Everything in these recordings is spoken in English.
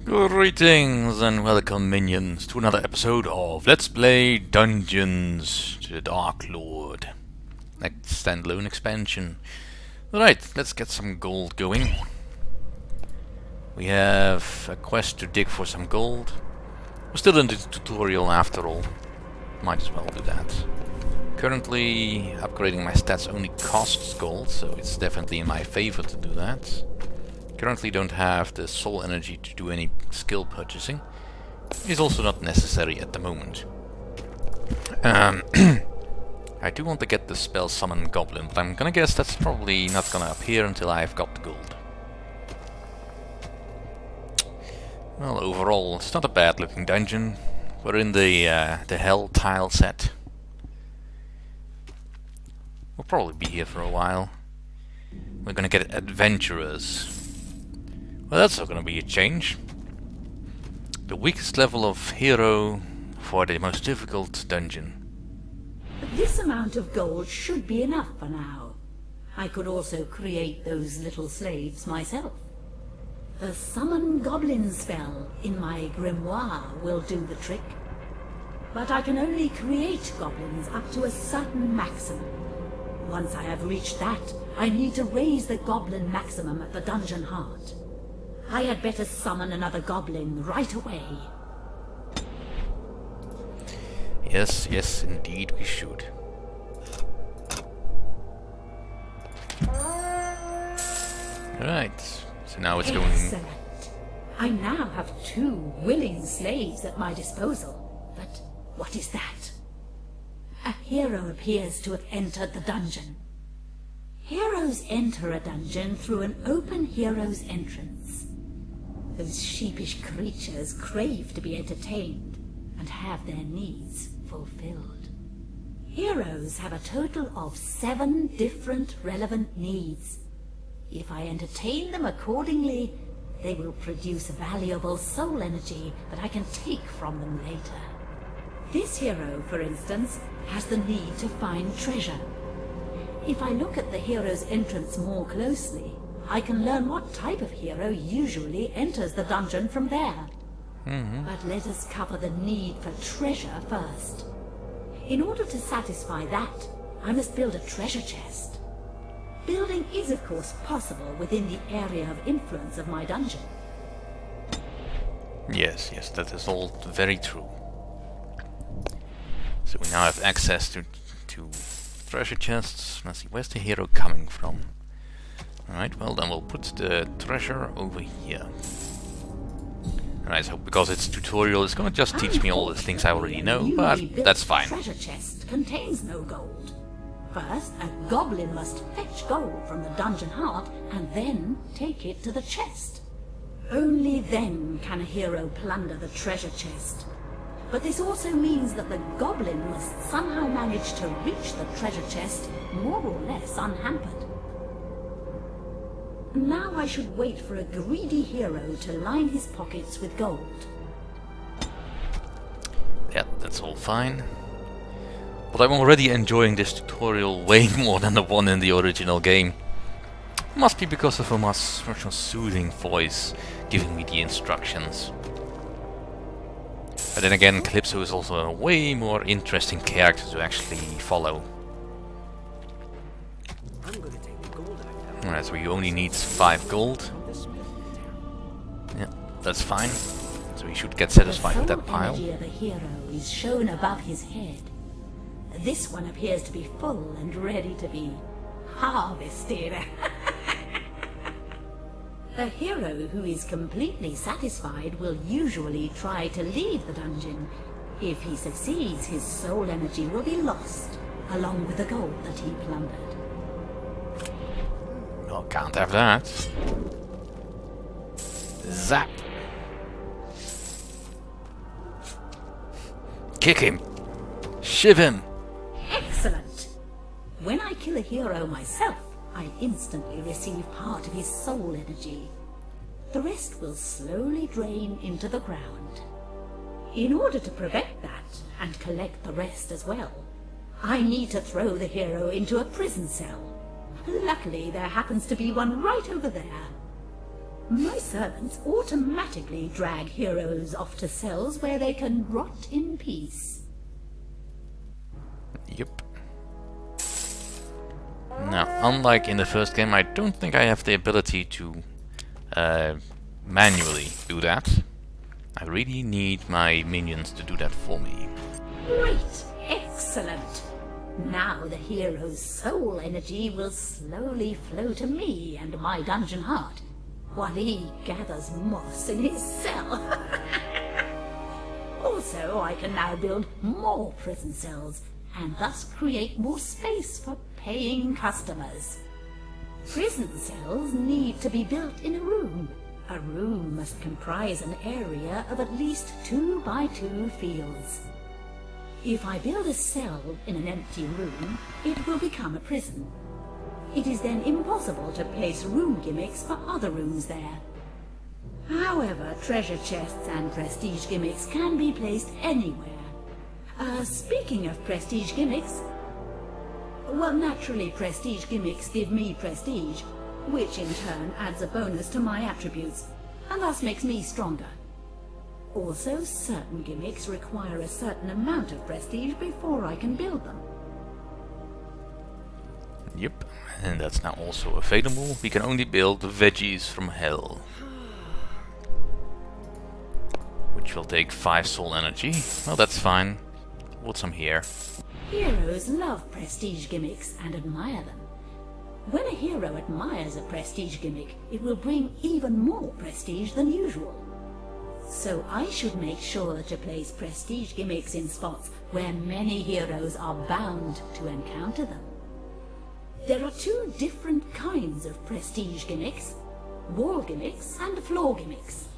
Greetings and welcome, minions, to another episode of Let's Play Dungeons to the Dark Lord. Next standalone expansion. Alright, let's get some gold going. We have a quest to dig for some gold. We're still in the tutorial after all. Might as well do that. Currently, upgrading my stats only costs gold, so it's definitely in my favor to do that. Currently don't have the soul energy to do any skill purchasing. It's also not necessary at the moment. I do want to get the spell Summon Goblin, but I'm gonna guess that's probably not gonna appear until I've got the gold. Well, overall, it's not a bad looking dungeon. We're in the Hell tile set. We'll probably be here for a while. We're gonna get Adventurers. Well, that's not gonna be a change. The weakest level of hero for the most difficult dungeon. This amount of gold should be enough for now. I could also create those little slaves myself. The Summon Goblin spell in my grimoire will do the trick. But I can only create goblins up to a certain maximum. Once I have reached that, I need to raise the goblin maximum at the dungeon heart. I had better summon another goblin right away. Yes, indeed we should. Alright, so now it's going... Excellent. I now have 2 willing slaves at my disposal. But what is that? A hero appears to have entered the dungeon. Heroes enter a dungeon through an open hero's entrance. Those sheepish creatures crave to be entertained and have their needs fulfilled. Heroes have a total of 7 different relevant needs. If I entertain them accordingly, they will produce valuable soul energy that I can take from them later. This hero, for instance, has the need to find treasure. If I look at the hero's entrance more closely, I can learn what type of hero usually enters the dungeon from there. But let us cover the need for treasure first. In order to satisfy that, I must build a treasure chest. Building is of course possible within the area of influence of my dungeon. Yes, that is all very true. So we now have access to treasure chests. Let's see, where's the hero coming from? Alright, well then we'll put the treasure over here. Alright, so because it's tutorial, it's gonna just teach me all the things I already know, but that's fine. The treasure chest contains no gold. First, a goblin must fetch gold from the dungeon heart and then take it to the chest. Only then can a hero plunder the treasure chest. But this also means that the goblin must somehow manage to reach the treasure chest more or less unhampered. Now I should wait for a greedy hero to line his pockets with gold. Yeah, that's all fine. But I'm already enjoying this tutorial way more than the one in the original game. Must be because of a much more soothing voice giving me the instructions. But then again, Kalypso is also a way more interesting character to actually follow. Alright, so he only needs 5 gold. Yeah, that's fine. So he should get satisfied with that pile. The soul energy of the hero is shown above his head. This one appears to be full and ready to be harvested. The hero who is completely satisfied will usually try to leave the dungeon. If he succeeds, his soul energy will be lost, along with the gold that he plundered. Well, can't have that. Zap! Kick him! Shiv him! Excellent! When I kill a hero myself, I instantly receive part of his soul energy. The rest will slowly drain into the ground. In order to prevent that, and collect the rest as well, I need to throw the hero into a prison cell. Luckily, there happens to be one right over there. My servants automatically drag heroes off to cells where they can rot in peace. Yep. Now, unlike in the first game, I don't think I have the ability to manually do that. I really need my minions to do that for me. Great! Excellent! Now the hero's soul energy will slowly flow to me and my dungeon heart, while he gathers moss in his cell. Also, I can now build more prison cells, and thus create more space for paying customers. Prison cells need to be built in a room. A room must comprise an area of at least 2 by 2 fields. If I build a cell in an empty room, it will become a prison. It is then impossible to place room gimmicks for other rooms there. However, treasure chests and prestige gimmicks can be placed anywhere. Speaking of prestige gimmicks, well, naturally prestige gimmicks give me prestige, which in turn adds a bonus to my attributes, and thus makes me stronger. Also, certain gimmicks require a certain amount of prestige before I can build them. Yep, and that's now also available. We can only build veggies from hell, which will take 5 soul energy. Well, that's fine. Put some here. Heroes love prestige gimmicks and admire them. When a hero admires a prestige gimmick, it will bring even more prestige than usual. So I should make sure to place prestige gimmicks in spots where many heroes are bound to encounter them. There are 2 different kinds of prestige gimmicks: wall gimmicks and floor gimmicks.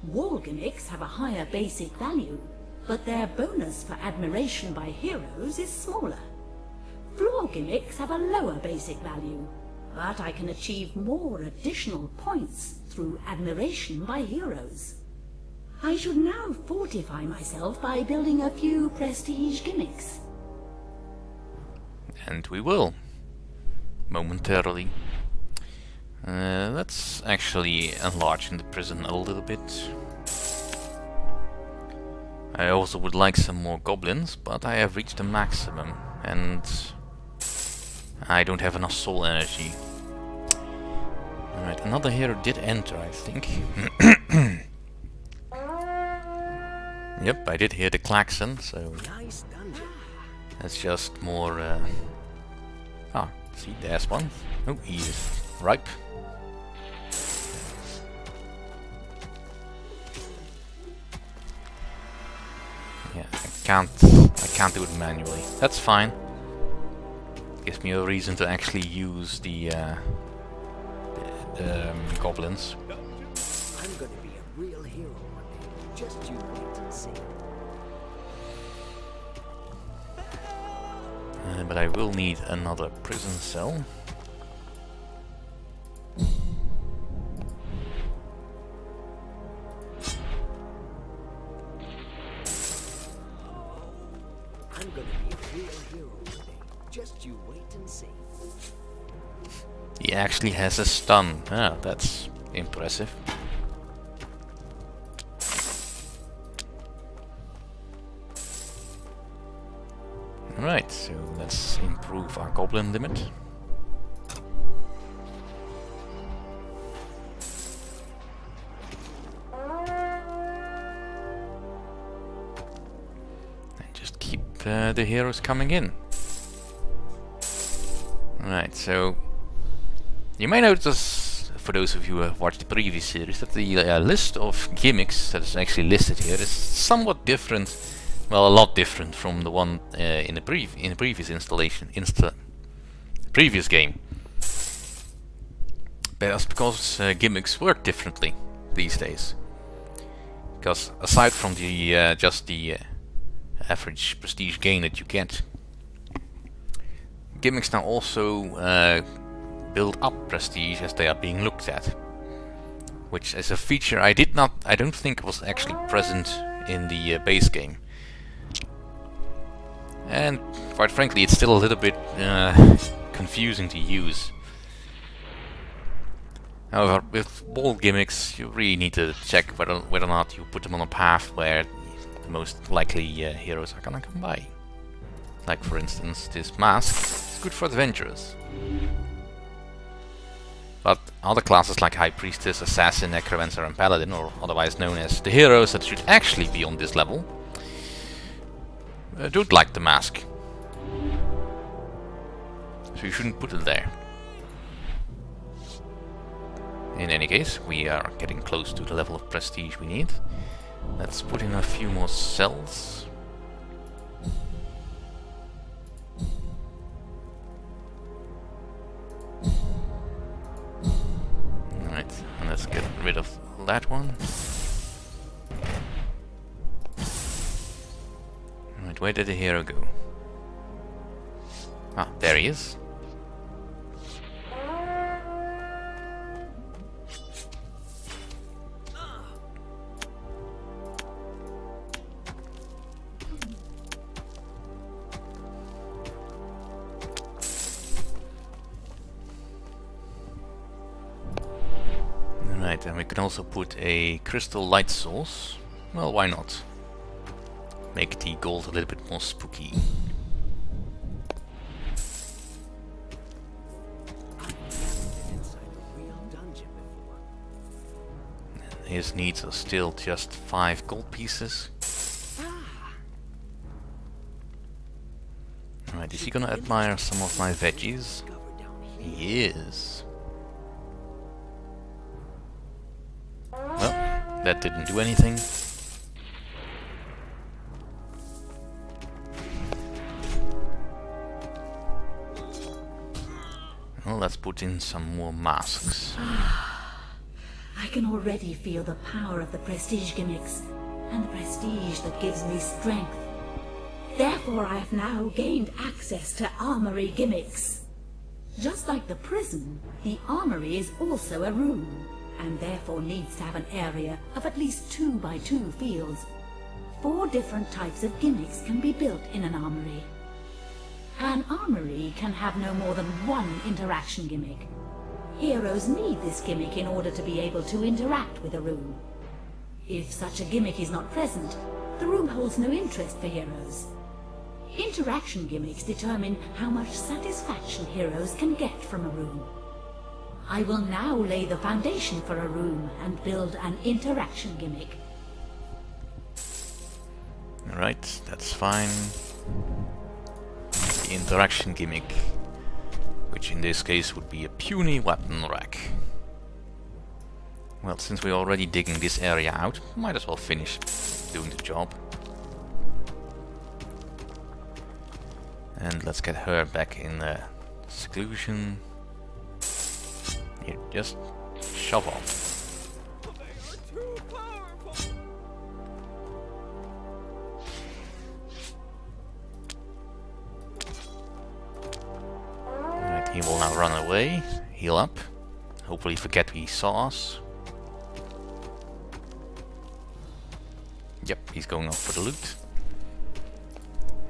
Wall gimmicks have a higher basic value, but their bonus for admiration by heroes is smaller. Floor gimmicks have a lower basic value, but I can achieve more additional points through admiration by heroes. I should now fortify myself by building a few prestige gimmicks. And we will. Momentarily. Let's actually enlarge the prison a little bit. I also would like some more goblins, but I have reached the maximum, and I don't have enough soul energy. Alright, another hero did enter, I think. Yep, I did hear the klaxon, so that's just more... see, there's one. Oh, he's ripe. Yeah, I can't do it manually. That's fine. Gives me a reason to actually use the goblins. I'm gonna be a real hero one day. Just you wait and see. But I will need another prison cell. I'm gonna be a real hero one day. Just you wait and see. He actually has a stun. Ah, that's impressive. Right, so let's improve our goblin limit. And just keep the heroes coming in. Right, so you may notice, for those of you who have watched the previous series, that the list of gimmicks that is actually listed here is somewhat different. Well, a lot different from the one in the previous previous game. But that's because gimmicks work differently these days. Because aside from the just the average prestige gain that you get, gimmicks now also build up prestige as they are being looked at, which is a feature I don't think was actually present in the base game. And quite frankly, it's still a little bit confusing to use. However, with ball gimmicks, you really need to check whether or not you put them on a path where the most likely heroes are gonna come by. Like for instance, this mask is good for adventurers. But other classes like High Priestess, Assassin, Necromancer and Paladin, or otherwise known as the heroes that should actually be on this level, don't like the mask. So you shouldn't put it there. In any case, we are getting close to the level of prestige we need. Let's put in a few more cells. Alright, and let's get rid of that one. Alright, where did the hero go? Ah, there he is. Right, and we can also put a crystal light source. Well, why not? Make the gold a little bit more spooky. His needs are still just 5 gold pieces. Alright, is he gonna admire some of my veggies? He is. Well, that didn't do anything. Well, let's put in some more masks. I can already feel the power of the prestige gimmicks, and the prestige that gives me strength. Therefore I have now gained access to armory gimmicks. Just like the prison, the armory is also a room, and therefore needs to have an area of at least 2 by 2 fields. 4 different types of gimmicks can be built in an armory. An armory can have no more than 1 interaction gimmick. Heroes need this gimmick in order to be able to interact with a room. If such a gimmick is not present, the room holds no interest for heroes. Interaction gimmicks determine how much satisfaction heroes can get from a room. I will now lay the foundation for a room and build an interaction gimmick. Alright, that's fine. The interaction gimmick, which in this case would be a puny weapon rack. Well, since we're already digging this area out, might as well finish doing the job. And let's get her back in seclusion. Here, just shove off. Alright, he will now run away, heal up, hopefully forget he saw us. Yep, he's going off for the loot.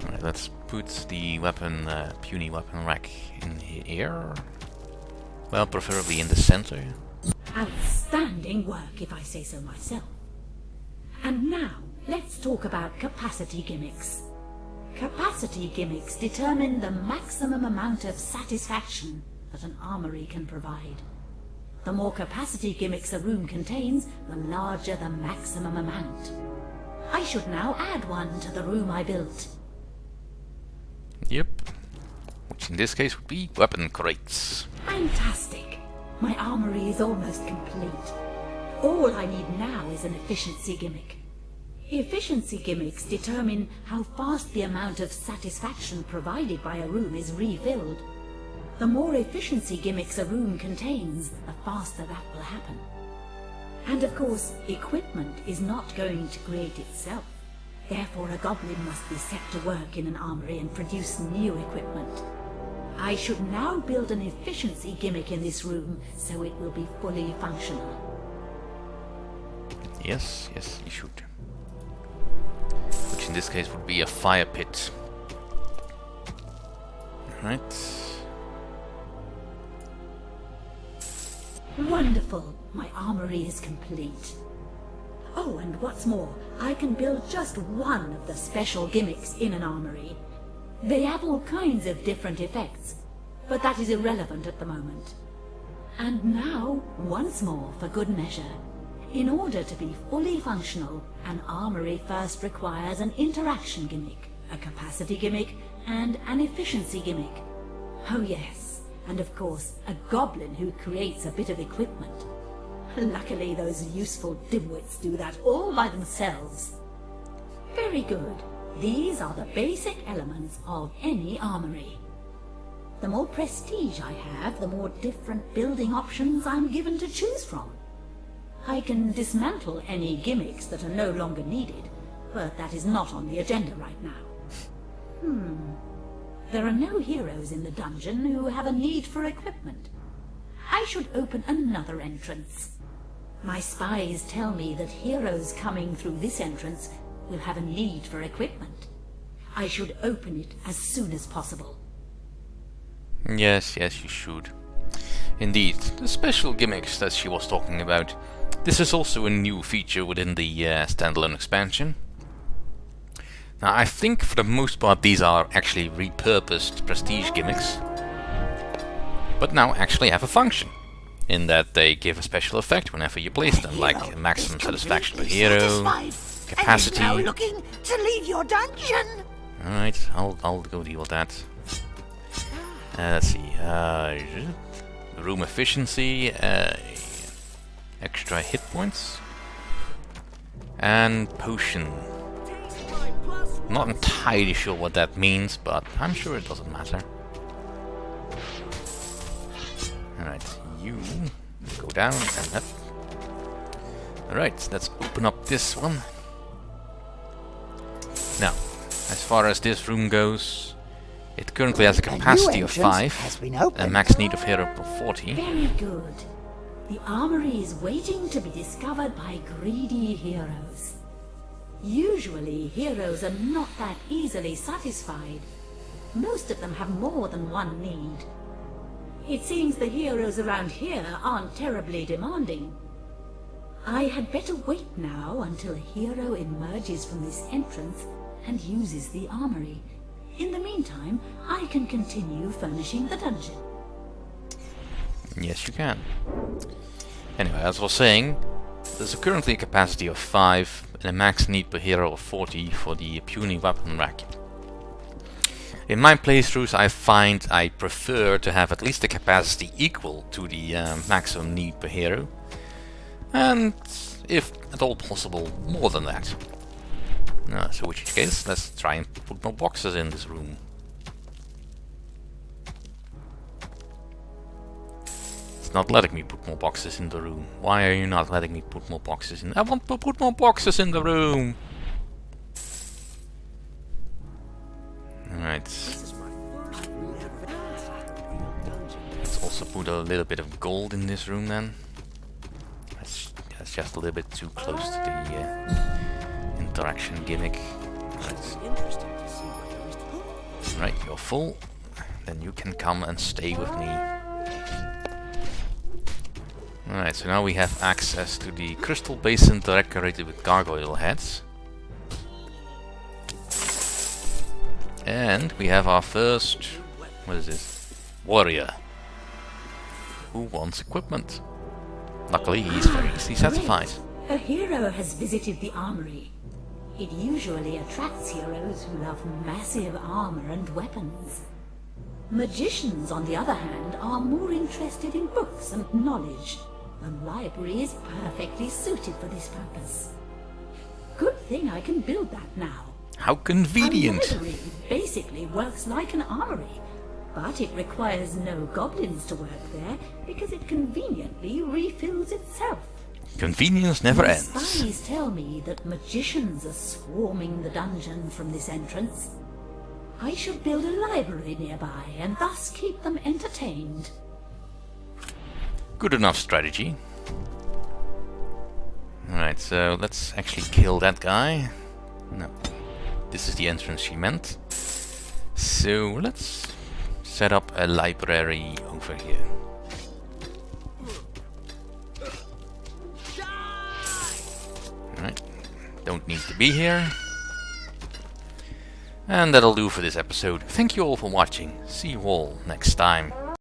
Alright, let's put the weapon, puny weapon rack in here. Well, preferably in the center. Outstanding work, if I say so myself. And now, let's talk about capacity gimmicks. Capacity gimmicks determine the maximum amount of satisfaction that an armory can provide. The more capacity gimmicks a room contains, the larger the maximum amount. I should now add one to the room I built. Yep. Which in this case would be weapon crates. Fantastic! My armory is almost complete. All I need now is an efficiency gimmick. Efficiency gimmicks determine how fast the amount of satisfaction provided by a room is refilled. The more efficiency gimmicks a room contains, the faster that will happen. And of course, equipment is not going to create itself. Therefore, a goblin must be set to work in an armory and produce new equipment. I should now build an efficiency gimmick in this room, so it will be fully functional. Yes, yes, you should. Which in this case would be a fire pit. Alright. Wonderful! My armory is complete. Oh, and what's more, I can build just one of the special gimmicks in an armory. They have all kinds of different effects, but that is irrelevant at the moment. And now, once more, for good measure. In order to be fully functional, an armory first requires an interaction gimmick, a capacity gimmick, and an efficiency gimmick. Oh yes, and of course, a goblin who creates a bit of equipment. Luckily, those useful dimwits do that all by themselves. Very good. These are the basic elements of any armory. The more prestige I have, the more different building options I'm given to choose from. I can dismantle any gimmicks that are no longer needed, but that is not on the agenda right now. There are no heroes in the dungeon who have a need for equipment. I should open another entrance. My spies tell me that heroes coming through this entrance will have a need for equipment. I should open it as soon as possible. Yes, you should. Indeed, the special gimmicks that she was talking about. This is also a new feature within the standalone expansion. Now, I think for the most part these are actually repurposed prestige gimmicks, but now actually have a function, in that they give a special effect whenever you place them, like maximum satisfaction per hero, capacity. Now looking to leave your dungeon. Alright, I'll go deal with that. Let's see, room efficiency, extra hit points, and potion. Not entirely sure what that means, but I'm sure it doesn't matter. Alright, you go down and up. Alright, let's open up this one. Now, as far as this room goes, it currently has a capacity of 5, a max need of hero of 40. Very good. The armory is waiting to be discovered by greedy heroes. Usually, heroes are not that easily satisfied. Most of them have more than one need. It seems the heroes around here aren't terribly demanding. I had better wait now until a hero emerges from this entrance and uses the armory. In the meantime, I can continue furnishing the dungeon. Yes, you can. Anyway, as I was saying, there's currently a capacity of 5 and a max need per hero of 40 for the puny weapon rack. In my playthroughs, I find I prefer to have at least a capacity equal to the maximum need per hero, and if at all possible, more than that. So in which case, let's try and put more boxes in this room. It's not letting me put more boxes in the room. Why are you not letting me put more boxes in? I want to put more boxes in the room! Alright. Let's also put a little bit of gold in this room then. That's just a little bit too close to the interaction gimmick. Right, you're full. Then you can come and stay with me. Alright, so now we have access to the crystal basin decorated with gargoyle heads. And we have our first, what is this, warrior, who wants equipment. Luckily, he's very easily satisfied. A hero has visited the armory. It usually attracts heroes who love massive armor and weapons. Magicians, on the other hand, are more interested in books and knowledge. The library is perfectly suited for this purpose. Good thing I can build that now. How convenient! A library basically works like an armory, but it requires no goblins to work there because it conveniently refills itself. Convenience never My ends. spies tell me that magicians are swarming the dungeon from this entrance. I should build a library nearby and thus keep them entertained. Good enough strategy. Alright, so let's actually kill that guy. No. This is the entrance she meant. So let's set up a library over here. don't need to be here. And that'll do for this episode. Thank you all for watching. See you all next time.